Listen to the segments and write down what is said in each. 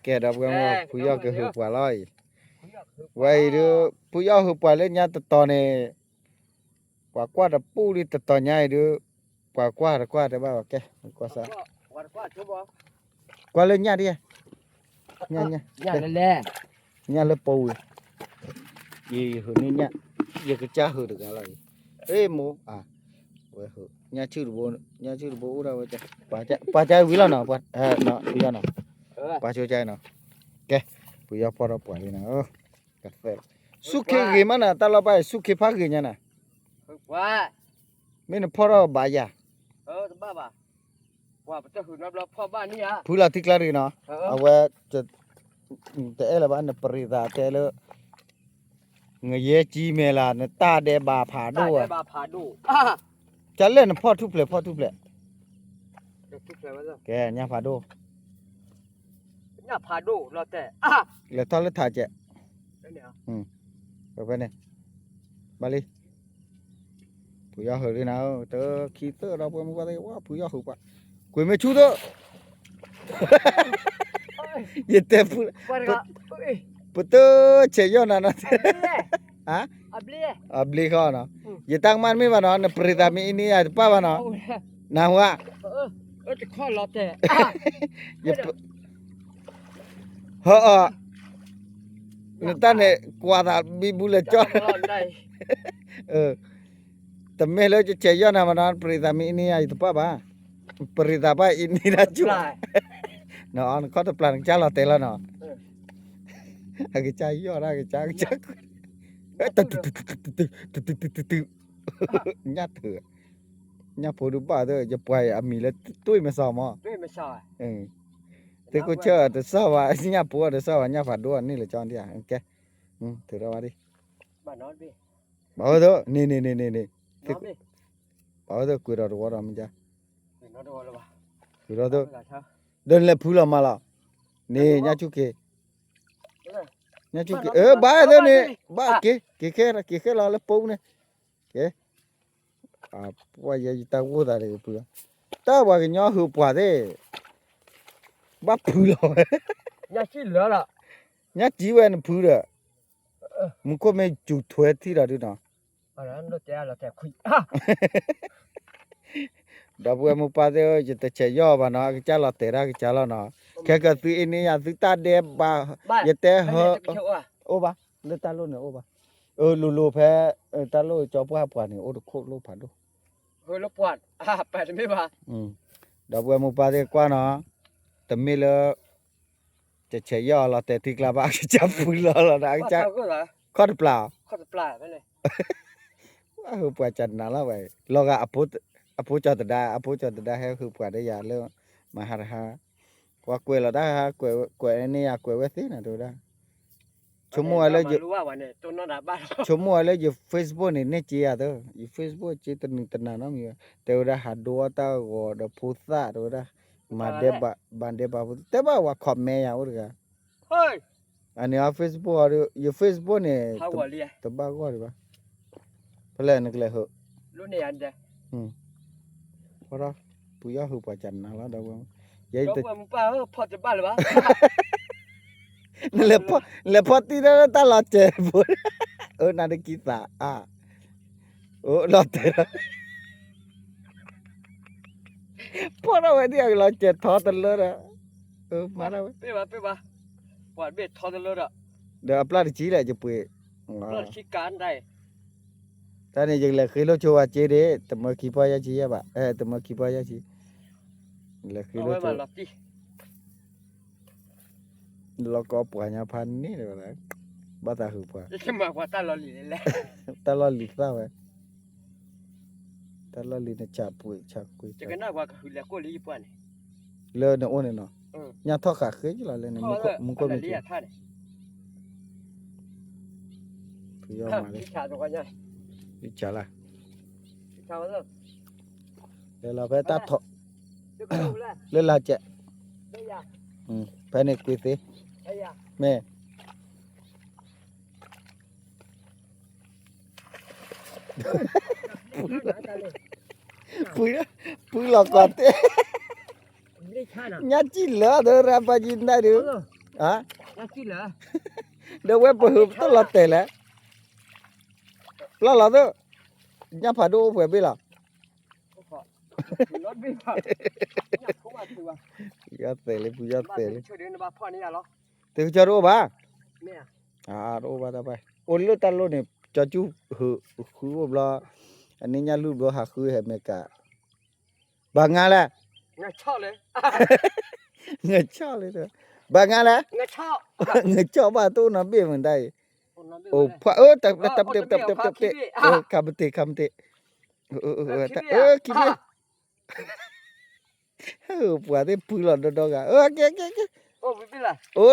kẻ đọc cái phụ yêu cái hụp quả loi vậy đứa phụ yêu hụp quả lên nhà tật này quả đập pu đi tật nhai đứa quả để bao kẻ quả sao quả lên nhà đi nhà nhà lớp pu gì hử nên nhà giờ cái cha hử được cái này ê mù vậy hử nhà chưa được bố đâu vậy pa chai quý nào pa nó quý nào pa chai nào kẻ phụ yêu pa đâu quả đi nào suke gimana talo bai suke pagi nya na wah min poro baya baba wah betul hunab la pha ba ni ya pula tiklari no awe te ele ba na perida te le ngaye chi me la na ta de ba pha do ba pha do chale na pho tu ple tu ple ba ke nya pha do lo te le to le tha che ni à cái này bali phụ gia hở đi nào tớ khi tớ đâu có qua đây quá phụ gia hở quá quỳ mấy chú đó gì thế phụ tớ chơi vô nào nó hả abli kau nó gì tăng man mi vào nó nó perita mi ini à pa vào nó nào hảจะข้อรอแต่ hở người ta này qua đã bị bule cho tầm mê lo chơi cho nào mà nó perita mi ini à itu pa ba perita pa ini dah cuma nó có tập plan cha là tela nó cái cha yo ra cái cha nhát thử nhát phụ được ba thôiจะปล่อยอามีแล้วตุ้ยไม่ซ้อมอ่ะแต่กูเชื่อแต่ซ้อว่าญาปู่แต่ซ้อว่าญาฝาดด้วยนี่แหละจอนที่อ่ะโอเคถือเรามาดิบ้านนอนดิบอกเถอะนี่บอกเถอะคุยเราดูว่าเราไม่จ้ะคุยเราเถอะเดินเล็บพูดมาแล้วนี่ญาจุกเกบ้าเถอะนี่บ้าเกเราเล็บปูเนี่ยเกว่าอย่าตาวัวอะไรกูอ่ะตาว่าcái nhỏ hụp quả thế bắt phù rồi nhà chỉ lửa là nhá chỉ về nó phù rồi muốn có mấy chủ thuê thì là được nào nó trẻ khui đó bữa mua pa thế chỉ ta chạy vô và nó cái cha là tệ ra cái cha là nó cái thứ ini à thứ ta đẹp ba giờ té hơ ô ba lấy ta luôn nữa ô ba lù phải ta luôn cho bữa quả này ô được khô lù phản đâu hơi lù phản phải mấy ba đó bữa mua pa thế qua nó tầm mê lơจะเฉยย่อเราแต่ที่กลาบากจะพูดเราได้จ้ะข้อเปล่าไปเลยว่าคือปวดจันนั่นละไว้เราก็อภูจอดได้ให้คือปวดได้ยาเรื่องมาหาว่ากวยเราได้ฮะกวยนี่อยากกวยไว้สินะดูได้ชั่วโมงเลยอยู่ชั่วโมงเลยอยู่ Facebook นี่เนี่ยจีอ่ะเด้ออยู่ Facebook จีตันนึงตันนั้นมีแต่ว่าหาดูว่าตาก็เดพูดซะดูได้มาเดบะแต่ว่าว่าคอมเมนต์อย่างอื่นกันเฮ้ยอันนี้ Facebook อยู่ Facebook เนี่ยตบบ้าก็ได้ปะเพลงนึกเลยเหรอรู้เนี่ยอันเดียเพราะเราปุยยาหูปจันนะแล้วเดี๋ยวยัยแต่มึงป้าพอจะบ้าหรือวะนั่นแหละพอที่นั่นตลอดเจ็บปวดนั่นกิสาหลอดเจ็บพอเราไอ้ที่เราเจ็บท้อตลอดมาแล้วไปบ้าปวดเบ็ดท้อตลอดเดี๋ยวปลาดิจีเลยจะปุยปลาชิการได้ตอนนี้ยังเหลือคือเราโชว์เจเด้แต่เมื่อกี้พ่อยาชีอะบ่แต่เมื่อกี้พ่อยาชีเหลือคือเราโชว์เราก็ปล่อยยาพันนี่เลยนะบ้าตาหือป่ะจะมากกว่าตาลอลีเลยแหละตาลอลีซะเว้ยตาลอลีเนี่ยจับปุยชักปุยจะกันน่ากว่าคือแล้วก็ลีป่ะนี่เลิศเนี่ยโอ้เนี่ยเนาะยาทอขาเคยอยู่แล้วเนี่ยมึงก็ไม่ถูกพี่ยอมมาเลยชาตัวกันยังวิจารละชาวันแล้วเดี๋ยวเราไปตัดทอเล่นลาเจไปในกุยสิแม่ปุยหลอกก่อนเต้ ไม่ได้ช่านะ nhát chi lỡ đó ra ba gì đây được hả น่ากินเหรอ đâu quên bờ hụp tất là tệ lẽ lo đó nhát phải đâu phải biết là รถวิ่งผ่านอยากเข้ามาตัว giờ tệ lấy bây giờ บ้าน tệ ช่วยเดินมาพ่อนี่เหรอ từ cho đâu ba แม่ đâu ba ta bay ôn lướt ta luôn này cho chú hự khứ bờ lo anh ấy nhát lướt bờ hạt khứ hết mẹ cả bà ngà là เงาชอบเลย người cho lên rồi bà ngà là เงาชอบ người cho bà tôi nó biết mình đây คนนั้นเป็น ô อะไร pha tập tập tập tập tập tập tập cầm tệ kia quả đấy pui lon đó đó kia โอ้ไม่เป็นไร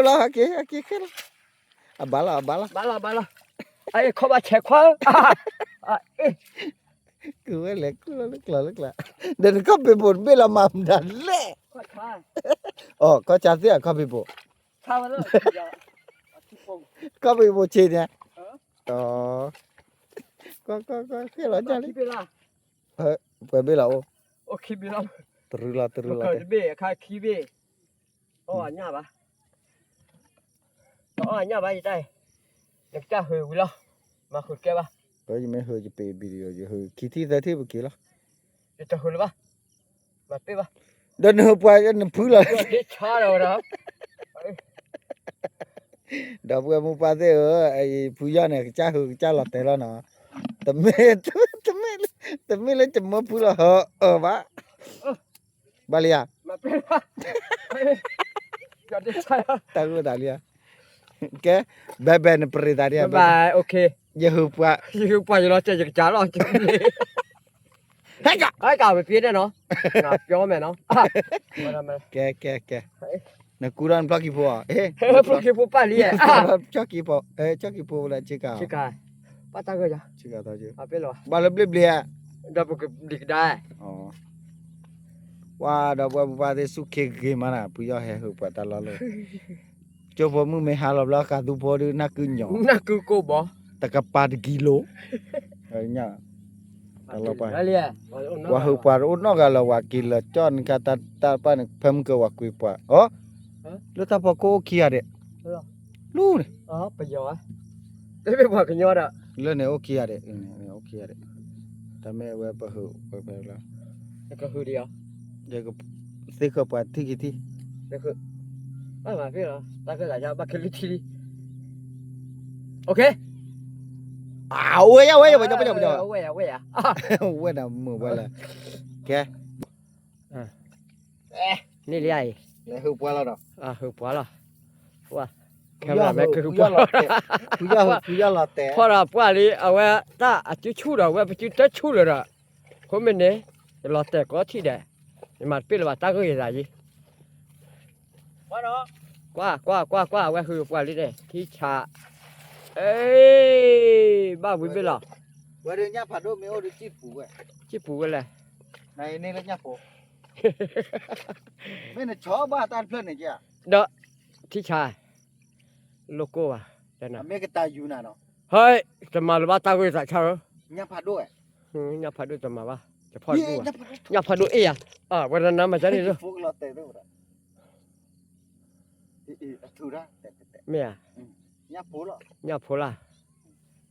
lo kia à bà la บาลาไอ้เขามาแชร์ควาเอ๊ะ cứ lẹ đừng có bị buồn biết là mà đàn lẹ ควาช้า có chả thế có bị bộ ช้ามาเลยที่ผม có bị bộ chi nè เออ có cái lo chả คิ đi ดเป็นไร phải biết là โอ้คิดเป็นไร từ la เกิดเบ้ค่ะคิดเบ้โอ้อันนี้ป่ะโอ้อันนี้ป่ะยังไงเด็กจ้าหือวิลมาขุดแกป่ะ có gì mấy hơi chỉ bị video gì hơi khi thi ra thế kia lo เด็กจ้าหือหรือป่ะมาเป้ป่ะ đừng hợp qua cho nó phứ là เด็กช้าแล้วนะ đó vừa mua pa thế ai phứ giờ này cha lọt thế lo nó tầm mê lên chấm mơ phứ là bả bà lia มาเป้ป่ะเด็กช้า tao có đại lia cái bé nó bơi đại lia บายโอเค giờ hợp qua คือปล่อยเราจะอยากจ้าเราจะเลย hay cả ไอ้ก่าไปเปลี่ยนเนาะนะเปลี่ยนไหมเนาะมาทำไม cái nó cú đàn plug ipo à เฮ้ยพวกคือผู้ป้าเลี้ย chắc ipo chắc ipo là chỉ cả ชิกายป้าตาก็จะ chỉ cả tao chứ เอาไปหรอ bà lập lập lia ดับกับดิกได้ wow đó vừa qua thế suốt cái mà nè bây giờ hè hợp qua ta lo rồi cho vợมึงไม่หาหรอกแล้วcả tuพอดื้อนักขึ้นหยอง นั่นคือกูบอก ตะกะปาดกิโลเนี่ยตลอดไป อะไรอ่ะ ว่าหือปารุนอกะละว่ากิโลจอนกะตาปานเพิ่มก็ว่ากุยปะอ๋อแล้วถ้าพอโกเคียเด้รู้นี่ อ๋อไปย้อนได้ไปบอกกันย้อนอ่ะ แล้วเนี่ยโอเคียเด้เนี่ยโอเคียเด้แต่แม่ว่าบ่หือไปแล้ว นั่นก็คือเดียว เดี๋ยวก็สิก็ปาที่กี่ที่ นั่นคือไม่มาพี่เหรอตาก็จะมาคิดทีโอเค อ้าวเว้ยบ่จะ เว้ยน่ะมือบ่ล่ะแก นี่เลี้ย แล้วหือปะแล้วดอก คือปวดหรอว่าแค่ว่าแม่คือปวด กูย่อละแต่ พอเราปวดเลยเอาไว้ถ้าอาจจะชูเราไว้ไปจุดจะชูเลยละคนเป็นเนี่ยเราแต่ก็ที่เดียมาเป็นว่าตาก็ยังไงว่าเนาะกว่าไว้คือปวดเลยเนี่ยที่ชาเอ้ยบ้าบุญไปหรอ ว่าเดี๋ยวเนี้ยผัดโดไม่โอ้ดิจิปูเว้ย จิปูกันเลย ในนี่แล้วเนี้ยปูไม่น่ะชอบบ้าตาเพื่อนนี่จ้ะ เด้อที่ชาโลโก้อะแต่น่ะ อเมริกาตาอยู่น่ะเนาะ เฮ้ยจะมาหรือว่าตาก็ยังชาเหรอ เนี้ยผัดโดย อย่าพาดูจะมาว่าจะพอดูอย่าพาดูเอ๊ะวันนั้นมาจากนี่เลย ฟุกเราเตะด้วยนะถูกนะเตะ เมีย เนี้ยปูหรอ อย่าพูดละ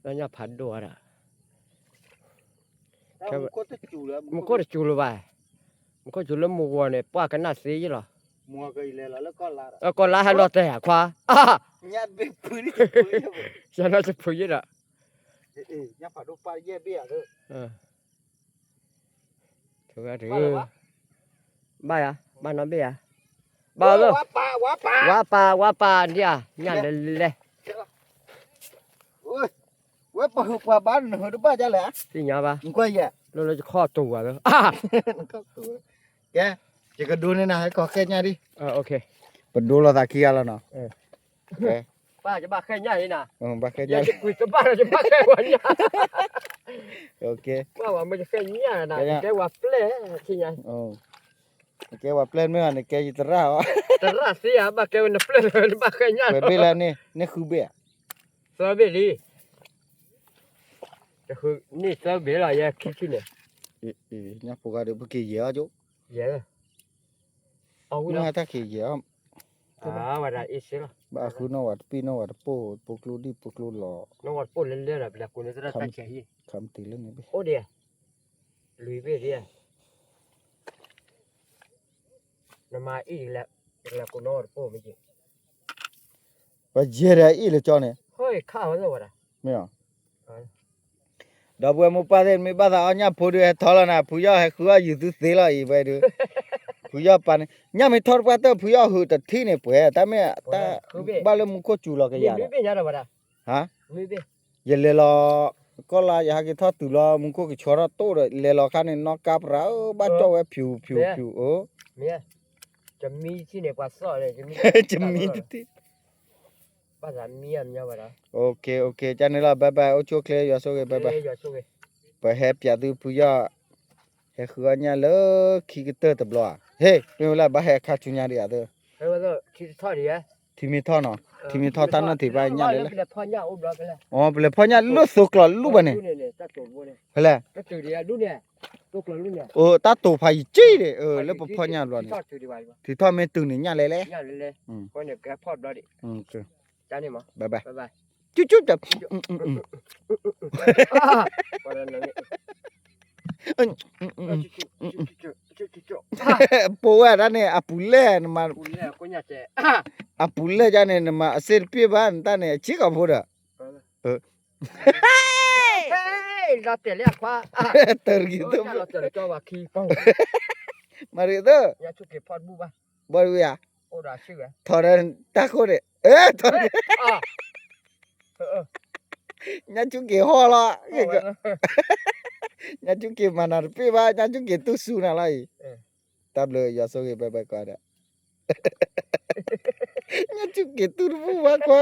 แล้วอย่าพาดูอะไร ถ้ามันก็จะจูแล้ว มันก็จะจูเลยไปมันก็จูแล้วมัวเนี่ยป้ากันน่าสีหรอ มัวก็อีเลยแล้วก็ลา แล้วก็ลาให้เราแต่ขวา เนี้ยเบี้ยปืน ฉันน่าจะพูดอ่ะ เนี้ยผัดโดปลาเย่เบี้ยเลย ถือว่าถือบ้าอ่ะบ้านน้องเบี้ยบ้าเลย ว่าปลา ว่าปลาเนี่ยงานเลย เว้ยเว้ยปลาปลาบ้านหัวดูบ้าจะแหละ ที่เนี่ยป่ะ มึงก็แย่ เราจะข้อตัวเลย แกจะก็ดูนี่นะให้ก็แค่นี้ดิ โอเค ปดูเราตะเคียนแล้วเนาะ ป้าจะบ้าแค่นี้นะ บ้าแค่ อย่า นี้ จะคุยกับบ้านเราจะบ้าแค่วันนี้ โอเค ว่ามันจะแค่นี้นะแค่ว่าเปล่ที่ไง โอ้แกว่าเปลี่ยนไม่อ่ะแกจิตราวะ แต่ละเสียบ้าแค่วันเปล่บ้าแค่นี้ ไปเบี้ยแล้วนี่คือเบี้ย สบายดีก็คือนี่สบายอะไรอย่าคิดที่เนี่ย เนี่ยพวกเราเดี๋ยวพวกกี้เยอะจุ เยอะ เอาวิ nu ละ ha ta ke ya ว่าได้อีสิละ ba khu no wa pi no wa po klu di po klu lo น้องวัดปุ่นเล่นๆน่ะเวลากูเนี่ยจะตัดเฉย kham ti le ne be โอ้เดียลุยไปเดียนมาอีกแล้วเวลากูนอนปุ่นไม่จริง ba je ra i le cho ne เฮ้ยข้าวแล้ววะนะ me ya da bwe mo pa de me ba da anya pho de thola na phu ya he khu ya yu tu se la i ba du phu ya pa ne nya me thor pa ta phu ya hu ta thi ne pwe ta me ta ba le mu ko chu lo ke นี่ ya ลุยไปยังไงวะนะ ha ลุยไป ye le lo ko la ya ke tho tu lo mu ko ke chora to le lo kha ne no kap ra ba cho we phu o เมียจะมีที่ไหนกว่าซ้อเลยจะมี จะมีติ ภาษาเมียเนี่ยวะนะ okay cha ne la bye bye o cho clear ya so ke bye bye อย่าช่วย ba he pya tu phu ya he khu nya lo ki ke te de blo he pe la ba he kha chu nya de ya de เฮ้ยว่าที่ท่อดีอ่ะ thi mi tho no thi mi tho ta na thi ba nya le แล้วพ่อเนี่ยอุ้มเราไปแล้ว oh ble pho nya lu so klo lu ba ne เนี่ยตัดตัวบัวเนี่ย hle ตัดตัวดีอ่ะดูเนี่ยตัวกลางดูเนี่ย o ta to pha yi chi de le pho nya lo ne ทอดตัวดีไป thi tho me tu ni nya le เนี่ยเลยคนเนี่ยแกพอดเราดิ okay จ้านี่มั้ง bye bye บ๊ายบาย chu chu da วันนั้นเนี่ย po wa da ne apule ma คุณเนี่ยคุณอยากจะ apule ja ne ma sir pi ba ta ne chi ka pho da เฮ้ยเราเตะเรียกว่า ter gi to เราเตะเจ้าว่าขี้ป้อง mari to อย่าชุกเก็บพอดบูบ้า bo ya โอ้ด่าชื่อ tho da ta ko de tho nya chu ke ho la nya chu ke ma na pi ba nya chu ke tu su na la tab le ya so ke bye bye ka da nya chu ke tu bu ba ko